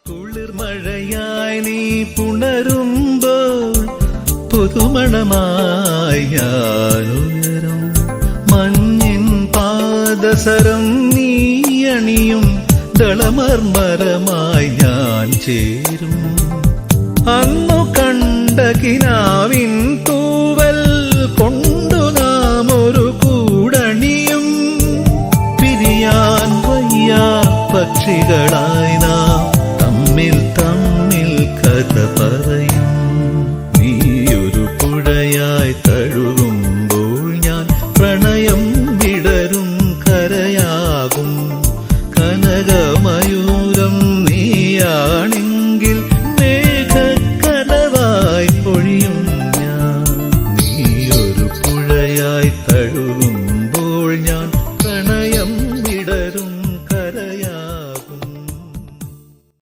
കുളിർമഴയായി നീ പുണരുമ്പോൾ പുതുമണമായി ഞാനുയരും. മഞ്ഞിൻ പാദസരം നീ അണിയും ദളമർമരമായി ഞാൻ ചേരും. അന്നു കണ്ട കിനാവിൻ തൂവൽ കൊണ്ടു നാം ഒരു കൂടണിയും. പിരിയാൻ വയ്യാ പക്ഷികളായി നാം തമ്മിൽ തമ്മിൽ കഥ പറയും. നീയൊരു പുഴയായി തഴുകുമ്പോൾ ഞാൻ പ്രണയം വിടരും കരയാകും. കനകമയൂരം നീയാ